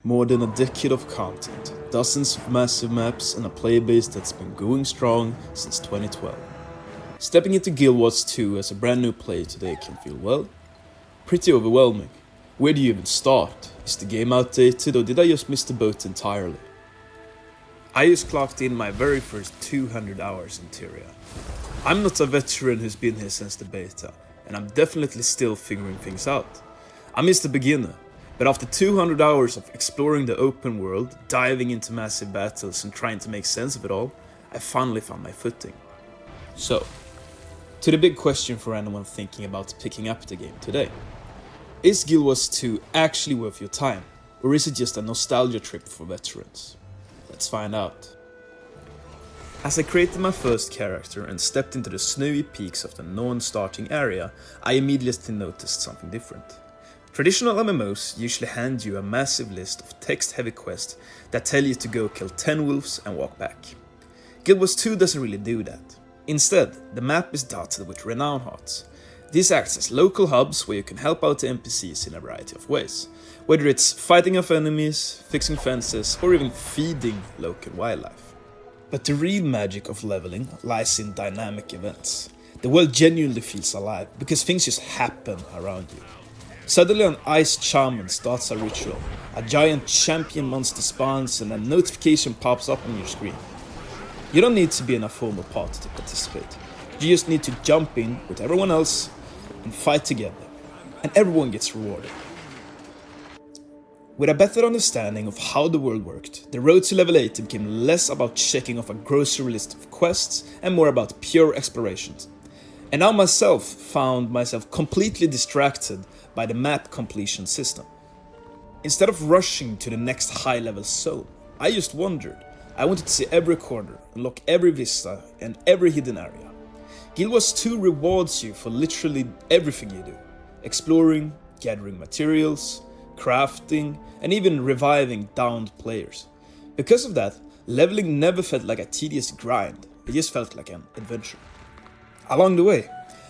More than a decade of content, dozens of massive maps, and a player base that's been going strong since 2012. Stepping into Guild Wars 2 as a brand new player today can feel, well, pretty overwhelming. Where do you even start? Is the game outdated, or did I just miss the boat entirely? I just clocked in my very first 200 hours in Tyria. I'm not a veteran who's been here since the beta, and I'm definitely still figuring things out. I'm just a beginner, but after 200 hours of exploring the open world, diving into massive battles and trying to make sense of it all, I finally found my footing. So, to the big question for anyone thinking about picking up the game today. Is Guild Wars 2 actually worth your time, or is it just a nostalgia trip for veterans? Let's find out. As I created my first character and stepped into the snowy peaks of the Norn starting area, I immediately noticed something different. Traditional MMOs usually hand you a massive list of text-heavy quests that tell you to go kill 10 wolves and walk back. Guild Wars 2 doesn't really do that. Instead, the map is dotted with renown hearts. These act as local hubs where you can help out the NPCs in a variety of ways, whether it's fighting off enemies, fixing fences, or even feeding local wildlife. But the real magic of leveling lies in dynamic events. The world genuinely feels alive because things just happen around you. Suddenly an ice shaman starts a ritual, a giant champion monster spawns, and a notification pops up on your screen. You don't need to be in a formal party to participate. You just need to jump in with everyone else and fight together, and everyone gets rewarded. With a better understanding of how the world worked, the road to level 80 became less about checking off a grocery list of quests and more about pure explorations. And now found myself completely distracted by the map completion system. Instead of rushing to the next high level zone, I just wandered. I wanted to see every corner, unlock every vista and every hidden area. Guild Wars 2 rewards you for literally everything you do. Exploring, gathering materials, crafting, and even reviving downed players. Because of that, leveling never felt like a tedious grind, it just felt like an adventure. Along the way,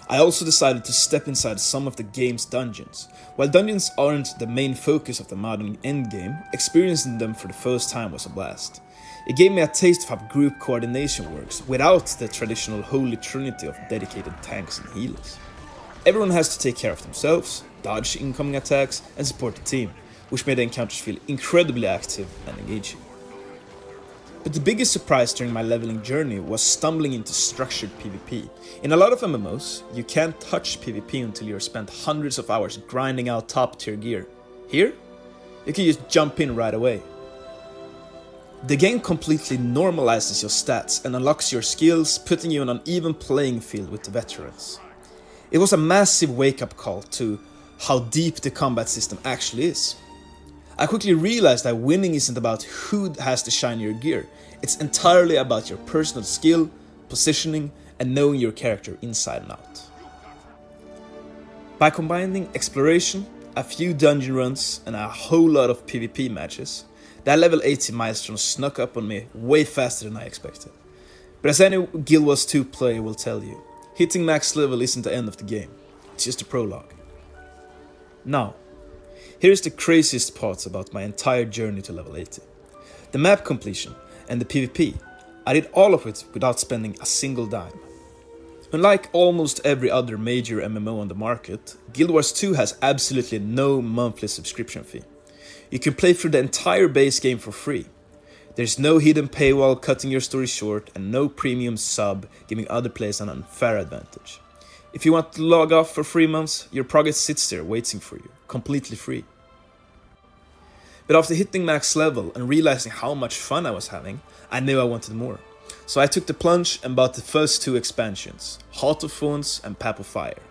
I also decided to step inside some of the game's dungeons. While dungeons aren't the main focus of the modern endgame, experiencing them for the first time was a blast. It gave me a taste of how group coordination works without the traditional holy trinity of dedicated tanks and healers. Everyone has to take care of themselves, dodge incoming attacks, and support the team, which made the encounters feel incredibly active and engaging. But the biggest surprise during my leveling journey was stumbling into structured PvP. In a lot of MMOs, you can't touch PvP until you've spent hundreds of hours grinding out top tier gear. Here, you can just jump in right away. The game completely normalizes your stats and unlocks your skills, putting you on an even playing field with the veterans. It was a massive wake-up call to how deep the combat system actually is. I quickly realized that winning isn't about who has the shinier gear, it's entirely about your personal skill, positioning, and knowing your character inside and out. By combining exploration, a few dungeon runs, and a whole lot of PvP matches, that level 80 milestone snuck up on me way faster than I expected. But as any Guild Wars 2 player will tell you, hitting max level isn't the end of the game, it's just a prologue. Now, here's the craziest parts about my entire journey to level 80. The map completion and the PvP, I did all of it without spending a single dime. Unlike almost every other major MMO on the market, Guild Wars 2 has absolutely no monthly subscription fee. You can play through the entire base game for free. There's no hidden paywall cutting your story short, and no premium sub giving other players an unfair advantage. If you want to log off for 3 months, your progress sits there waiting for you, completely free. But after hitting max level and realizing how much fun I was having, I knew I wanted more. So I took the plunge and bought the first 2 expansions, Heart of Thorns and Path of Fire.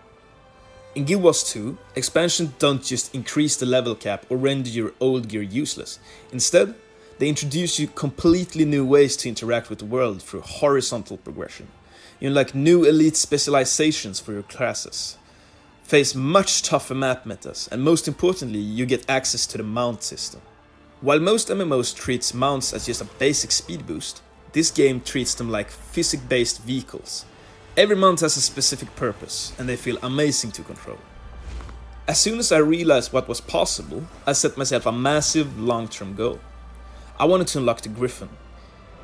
In Guild Wars 2, expansions don't just increase the level cap or render your old gear useless. Instead, they introduce you completely new ways to interact with the world through horizontal progression. You unlock new elite specializations for your classes, face much tougher map metas, and most importantly, you get access to the mount system. While most MMOs treats mounts as just a basic speed boost, this game treats them like physics-based vehicles. Every mount has a specific purpose, and they feel amazing to control. As soon as I realized what was possible, I set myself a massive long-term goal. I wanted to unlock the Griffon.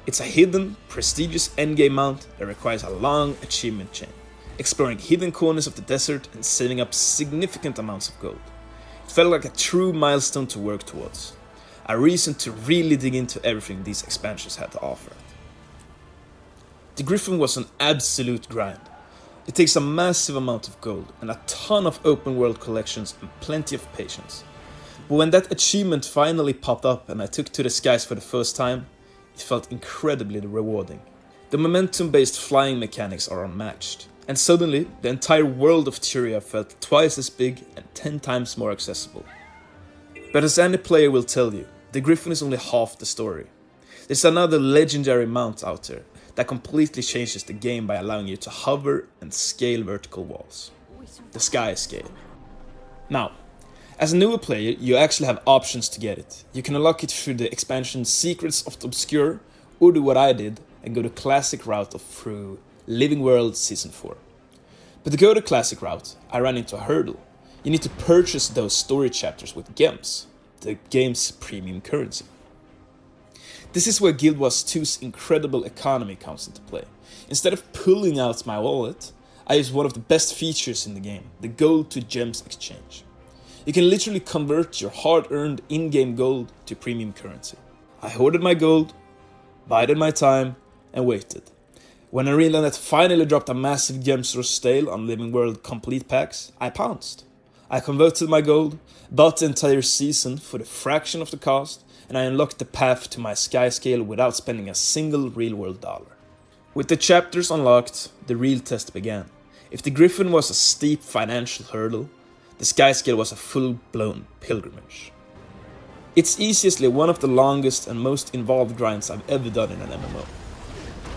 It's a hidden, prestigious endgame mount that requires a long achievement chain, exploring hidden corners of the desert and saving up significant amounts of gold. It felt like a true milestone to work towards, a reason to really dig into everything these expansions had to offer. The Griffon was an absolute grind. It takes a massive amount of gold and a ton of open world collections and plenty of patience. But when that achievement finally popped up and I took to the skies for the first time, it felt incredibly rewarding. The momentum-based flying mechanics are unmatched, and suddenly the entire world of Tyria felt twice as big and 10 times more accessible. But as any player will tell you, the Griffon is only half the story. There's another legendary mount out there that completely changes the game by allowing you to hover and scale vertical walls. The Skyscale. Now, as a newer player, you actually have options to get it. You can unlock it through the expansion Secrets of the Obscure, or do what I did and go the classic route through Living World Season 4. But to go the classic route, I ran into a hurdle. You need to purchase those story chapters with gems, the game's premium currency. This is where Guild Wars 2's incredible economy comes into play. Instead of pulling out my wallet, I use one of the best features in the game, the gold to gems exchange. You can literally convert your hard-earned in-game gold to premium currency. I hoarded my gold, bided my time, and waited. When a Greenland finally dropped a massive Gemstore sale on Living World complete packs, I pounced. I converted my gold, bought the entire season for the fraction of the cost, and I unlocked the path to my Skyscale without spending a single real-world dollar. With the chapters unlocked, the real test began. If the Griffon was a steep financial hurdle, the Skyscale was a full-blown pilgrimage. It's easily one of the longest and most involved grinds I've ever done in an MMO.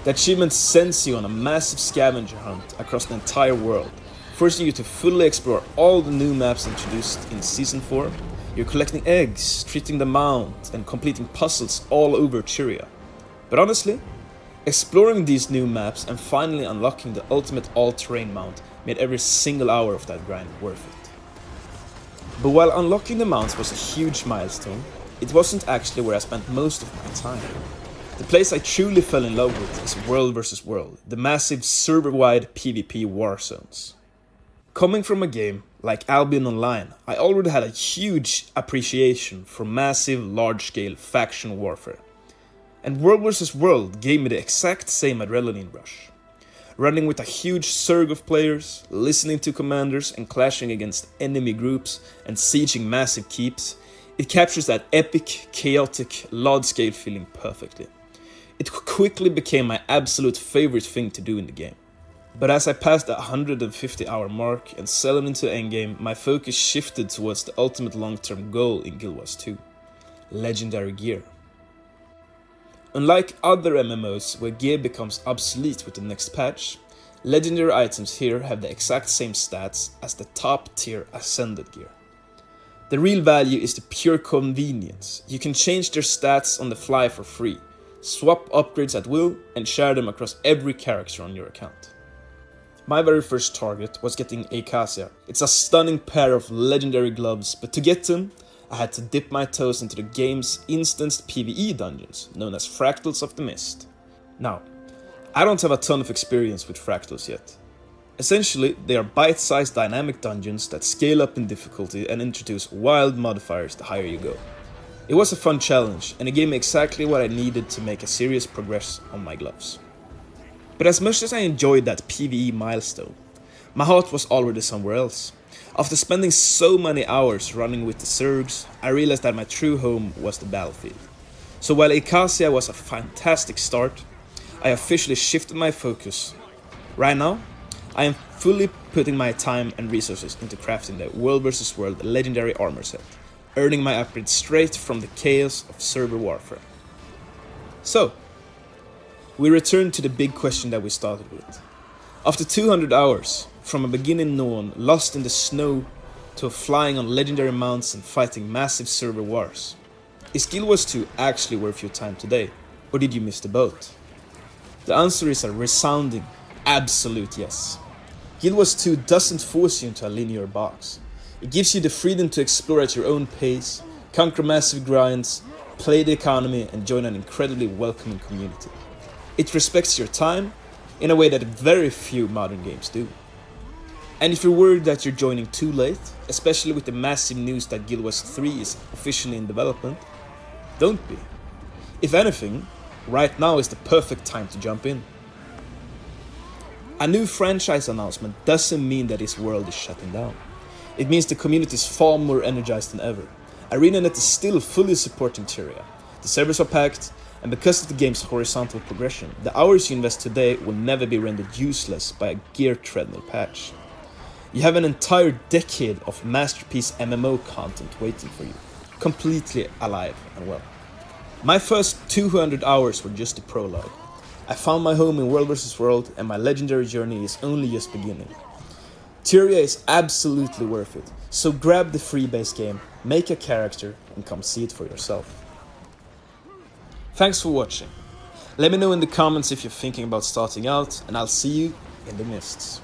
The achievement sends you on a massive scavenger hunt across the entire world, forcing you to fully explore all the new maps introduced in Season 4. You're collecting eggs, treating the mount, and completing puzzles all over Tyria. But honestly, exploring these new maps and finally unlocking the ultimate all-terrain mount made every single hour of that grind worth it. But while unlocking the mounts was a huge milestone, it wasn't actually where I spent most of my time. The place I truly fell in love with is World vs. World, the massive server-wide PvP war zones. Coming from a game like Albion Online, I already had a huge appreciation for massive, large-scale faction warfare. And World vs. World gave me the exact same adrenaline rush. Running with a huge surge of players, listening to commanders and clashing against enemy groups and sieging massive keeps, it captures that epic, chaotic, large-scale feeling perfectly. It quickly became my absolute favorite thing to do in the game. But as I passed the 150-hour mark and settled into endgame, my focus shifted towards the ultimate long-term goal in Guild Wars 2, Legendary Gear. Unlike other MMOs where gear becomes obsolete with the next patch, legendary items here have the exact same stats as the top tier Ascended gear. The real value is the pure convenience. You can change their stats on the fly for free, swap upgrades at will, and share them across every character on your account. My very first target was getting Acacia. It's a stunning pair of legendary gloves, but to get them, I had to dip my toes into the game's instanced PvE dungeons, known as Fractals of the Mist. Now, I don't have a ton of experience with Fractals yet. Essentially, they are bite-sized dynamic dungeons that scale up in difficulty and introduce wild modifiers the higher you go. It was a fun challenge, and it gave me exactly what I needed to make a serious progress on my gloves. But as much as I enjoyed that PvE milestone, my heart was already somewhere else. After spending so many hours running with the Zergs, I realized that my true home was the battlefield. So while Acacia was a fantastic start, I officially shifted my focus. Right now, I am fully putting my time and resources into crafting the World vs. World Legendary Armor set, earning my upgrade straight from the chaos of server warfare. So, we return to the big question that we started with. After 200 hours, from a beginning Norn lost in the snow to flying on legendary mounts and fighting massive server wars, is Guild Wars 2 actually worth your time today, or did you miss the boat? The answer is a resounding, absolute yes. Guild Wars 2 doesn't force you into a linear box. It gives you the freedom to explore at your own pace, conquer massive grinds, play the economy, and join an incredibly welcoming community. It respects your time in a way that very few modern games do. And if you're worried that you're joining too late, especially with the massive news that Guild Wars 3 is officially in development, don't be. If anything, right now is the perfect time to jump in. A new franchise announcement doesn't mean that this world is shutting down. It means the community is far more energized than ever. ArenaNet is still fully supporting Tyria. The servers are packed, and because of the game's horizontal progression, the hours you invest today will never be rendered useless by a gear treadmill patch. You have an entire decade of masterpiece MMO content waiting for you, completely alive and well. My first 200 hours were just a prologue. I found my home in World vs. World, and my legendary journey is only just beginning. Tyria is absolutely worth it, so grab the free base game, make a character, and come see it for yourself. Thanks for watching. Let me know in the comments if you're thinking about starting out, and I'll see you in the mists.